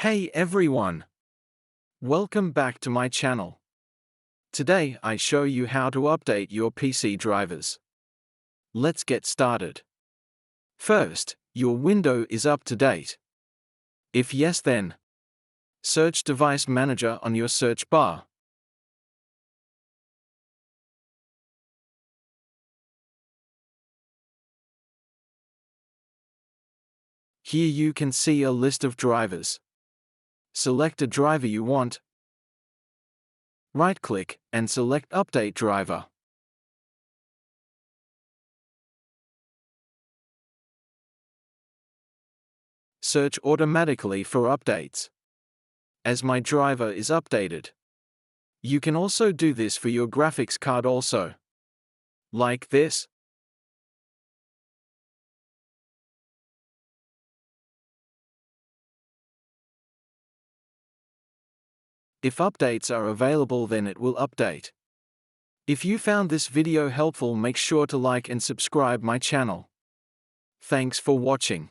Hey everyone! Welcome back to my channel. Today I show you how to update your PC drivers. Let's get started. First, your window is up to date. If yes, then search Device Manager on your search bar. Here you can see a list of drivers. Select a driver you want. Right-click and select Update Driver. Search automatically for updates. As my driver is updated. You can also do this for your graphics card also. Like this. If updates are available, then it will update. If you found this video helpful, make sure to like and subscribe my channel. Thanks for watching.